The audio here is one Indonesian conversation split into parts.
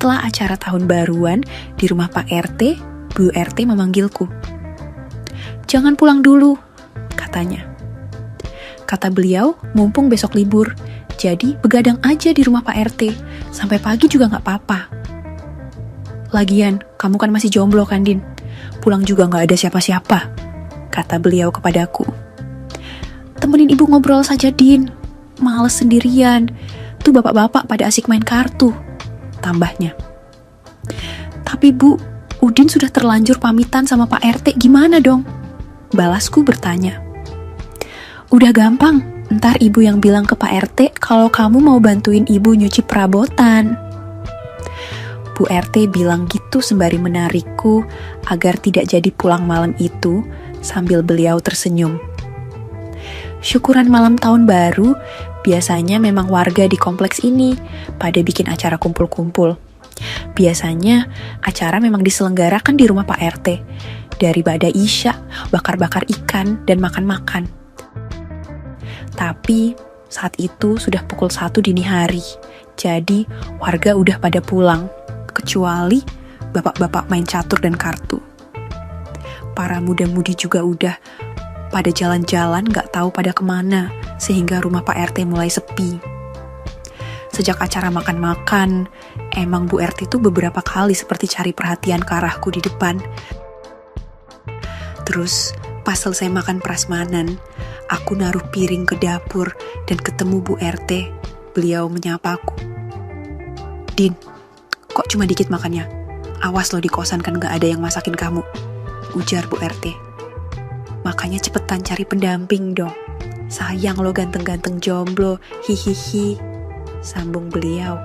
Setelah acara tahun baruan di rumah Pak RT, Bu RT memanggilku. "Jangan pulang dulu," katanya. Kata beliau, mumpung besok libur, jadi begadang aja di rumah Pak RT, sampai pagi juga gak apa-apa. "Lagian, kamu kan masih jomblo kan, Din? Pulang juga gak ada siapa-siapa," kata beliau kepadaku. "Temenin ibu ngobrol saja, Din. Males sendirian. Tuh bapak-bapak pada asik main kartu," tambahnya. "Tapi Bu, Udin sudah terlanjur pamitan sama Pak RT, gimana dong?" balasku bertanya. "Udah gampang, ntar ibu yang bilang ke Pak RT kalau kamu mau bantuin ibu nyuci perabotan." Bu RT bilang gitu sembari menarikku agar tidak jadi pulang malam itu sambil beliau tersenyum. Syukuran malam tahun baru, biasanya memang warga di kompleks ini pada bikin acara kumpul-kumpul. Biasanya acara memang diselenggarakan di rumah Pak RT. Dari bada isya, bakar-bakar ikan, dan makan-makan. Tapi saat itu sudah pukul 1 dini hari, jadi warga udah pada pulang, kecuali bapak-bapak main catur dan kartu. Para muda-mudi juga udah pada jalan-jalan gak tahu pada kemana, sehingga rumah Pak RT mulai sepi. Sejak acara makan-makan, emang Bu RT tuh beberapa kali seperti cari perhatian ke arahku di depan. Terus, pas selesai makan prasmanan, aku naruh piring ke dapur dan ketemu Bu RT. Beliau menyapaku. "Din, kok cuma dikit makannya? Awas lo di kosan kan gak ada yang masakin kamu," ujar Bu RT. "Makanya cepetan cari pendamping dong. Sayang lo ganteng-ganteng jomblo, hihihi," sambung beliau.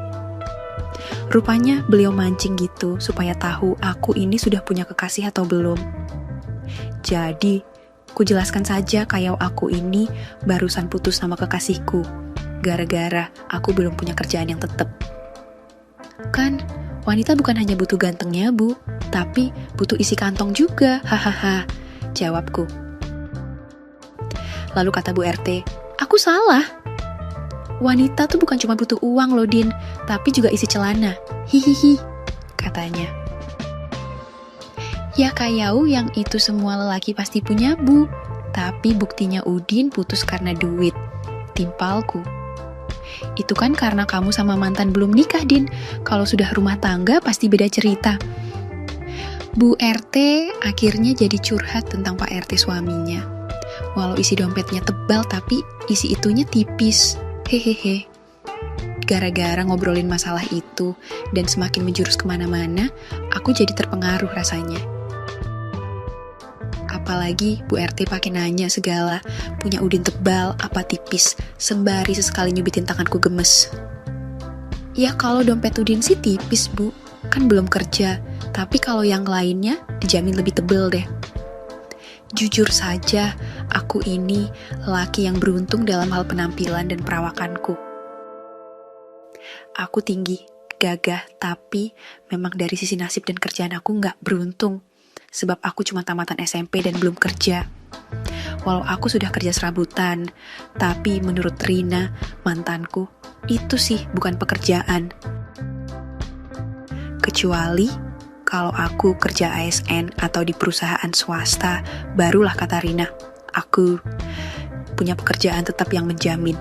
Rupanya beliau mancing gitu supaya tahu aku ini sudah punya kekasih atau belum. Jadi, ku jelaskan saja kayak aku ini barusan putus sama kekasihku, gara-gara aku belum punya kerjaan yang tetap. "Kan, wanita bukan hanya butuh gantengnya, Bu, tapi butuh isi kantong juga, hahaha," jawabku. Lalu kata Bu RT, "Aku salah. Wanita tuh bukan cuma butuh uang loh, Din, tapi juga isi celana. Hihihi," katanya. "Ya kayau yang itu semua lelaki pasti punya, Bu. Tapi buktinya Udin putus karena duit," timpalku. "Itu kan karena kamu sama mantan belum nikah, Din. Kalau sudah rumah tangga pasti beda cerita." Bu RT akhirnya jadi curhat tentang Pak RT suaminya. Walau isi dompetnya tebal tapi isi itunya tipis. Hehehe. Gara-gara ngobrolin masalah itu dan semakin menjurus kemana-mana, aku jadi terpengaruh rasanya. Apalagi Bu RT pakai nanya segala, punya Udin tebal apa tipis, sembari sesekali nyubitin tanganku gemes. "Ya kalau dompet Udin sih tipis, Bu, kan belum kerja, tapi kalau yang lainnya dijamin lebih tebel deh." Jujur saja, aku ini lelaki yang beruntung dalam hal penampilan dan perawakanku. Aku tinggi, gagah, tapi memang dari sisi nasib dan kerjaan aku gak beruntung. Sebab aku cuma tamatan SMP dan belum kerja. Walau aku sudah kerja serabutan, tapi menurut Rina, mantanku, itu sih bukan pekerjaan. Kecuali kalau aku kerja ASN atau di perusahaan swasta, barulah kata Rina, aku punya pekerjaan tetap yang menjamin.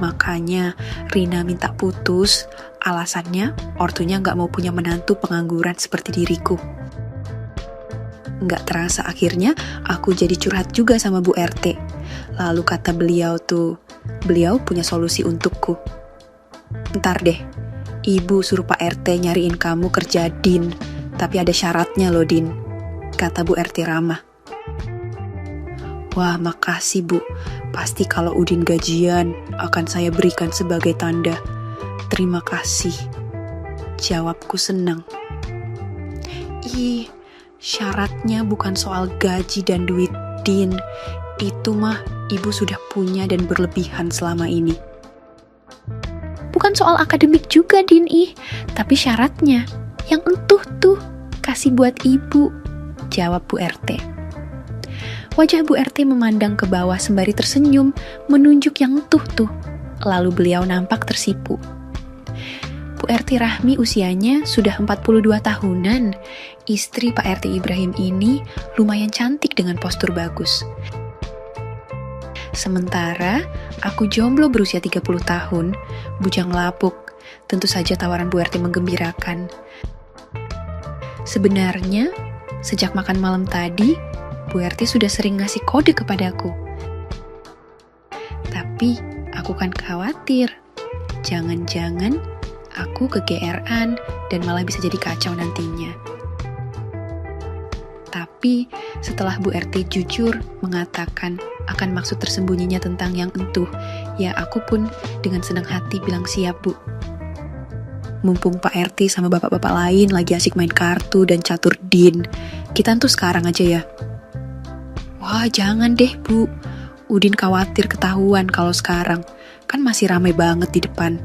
Makanya Rina minta putus, alasannya ortunya gak mau punya menantu pengangguran seperti diriku. Gak terasa akhirnya aku jadi curhat juga sama Bu RT. Lalu kata beliau punya solusi untukku. "Ntar deh, Ibu suruh Pak RT nyariin kamu kerja, Din. Tapi ada syaratnya loh, Din," kata Bu RT ramah. "Wah, makasih Bu. Pasti kalau Udin gajian akan saya berikan sebagai tanda. Terima kasih," jawabku senang. "Ih, syaratnya bukan soal gaji dan duit, Din. Itu mah Ibu sudah punya dan berlebihan selama ini." "Bukan soal akademik juga, Din, tapi syaratnya yang entuh tuh kasih buat Ibu," jawab Bu RT. Wajah Bu RT memandang ke bawah sembari tersenyum, menunjuk yang entuh tuh. Lalu beliau nampak tersipu. Bu RT Rahmi usianya sudah 42 tahunan. Istri Pak RT Ibrahim ini lumayan cantik dengan postur bagus. Sementara aku jomblo berusia 30 tahun, bujang lapuk. Tentu saja tawaran Bu RT menggembirakan. Sebenarnya, sejak makan malam tadi, Bu RT sudah sering ngasih kode kepadaku. Tapi, aku kan khawatir. Jangan-jangan aku kegeeran dan malah bisa jadi kacau nantinya. Tapi, setelah Bu RT jujur mengatakan akan maksud tersembunyinya tentang yang entuh, ya aku pun dengan senang hati bilang siap, Bu. Mumpung Pak RT sama bapak-bapak lain lagi asik main kartu dan catur din, kita tuh sekarang aja ya. Wah, jangan deh, Bu. Udin khawatir ketahuan kalau sekarang, kan masih ramai banget di depan.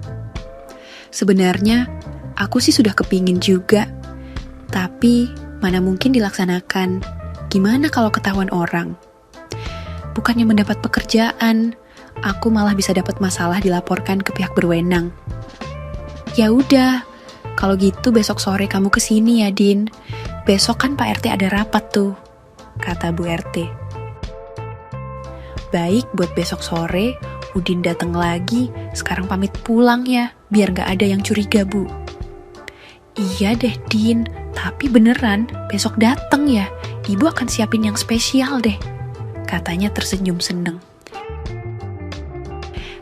Sebenarnya, aku sih sudah kepingin juga, tapi mana mungkin dilaksanakan. Gimana kalau ketahuan orang? Bukannya mendapat pekerjaan, aku malah bisa dapat masalah dilaporkan ke pihak berwenang. Ya udah, kalau gitu besok sore kamu kesini ya, Din. Besok kan Pak RT ada rapat tuh, kata Bu RT. Baik, buat besok sore, Udin datang lagi. Sekarang pamit pulang ya, biar gak ada yang curiga, Bu. Iya deh, Din. Tapi beneran, besok datang ya. Ibu akan siapin yang spesial deh, katanya tersenyum seneng.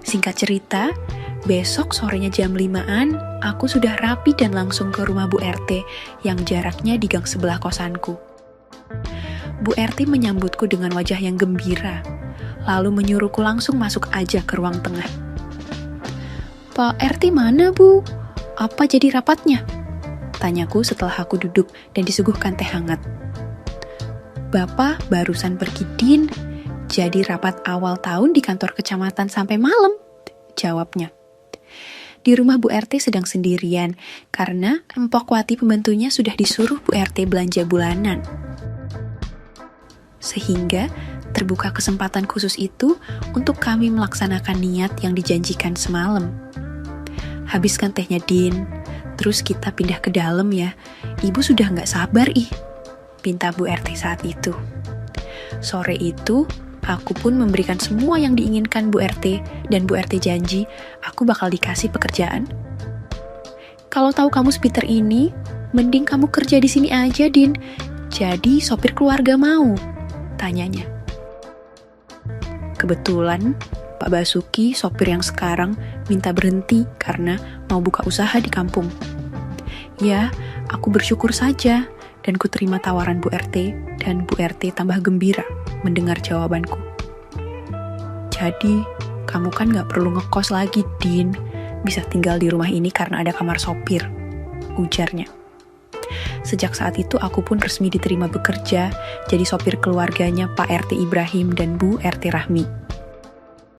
Singkat cerita, besok sorenya jam 5-an, aku sudah rapi dan langsung ke rumah Bu RT yang jaraknya di gang sebelah kosanku. Bu RT menyambutku dengan wajah yang gembira, lalu menyuruhku langsung masuk aja ke ruang tengah. Pak RT mana, Bu? Apa jadi rapatnya? Tanyaku setelah aku duduk dan disuguhkan teh hangat. Bapak barusan pergi, Din. Jadi rapat awal tahun di kantor kecamatan sampai malam, jawabnya. Di rumah Bu RT sedang sendirian, karena Empok Wati pembantunya sudah disuruh Bu RT belanja bulanan. Sehingga terbuka kesempatan khusus itu untuk kami melaksanakan niat yang dijanjikan semalam. Habiskan tehnya, Din, terus kita pindah ke dalam ya. Ibu sudah gak sabar pinta Bu RT saat itu. Sore itu, aku pun memberikan semua yang diinginkan Bu RT, dan Bu RT janji aku bakal dikasih pekerjaan. Kalau tahu kamu sepinter ini, mending kamu kerja di sini aja, Din. Jadi sopir keluarga mau? Tanyanya. Kebetulan Pak Basuki, sopir yang sekarang, minta berhenti karena mau buka usaha di kampung. Ya, aku bersyukur saja dan kuterima tawaran Bu RT, dan Bu RT tambah gembira mendengar jawabanku. Jadi, kamu kan gak perlu ngekos lagi, Din. Bisa tinggal di rumah ini karena ada kamar sopir, ujarnya. Sejak saat itu aku pun resmi diterima bekerja jadi sopir keluarganya Pak RT Ibrahim dan Bu RT Rahmi.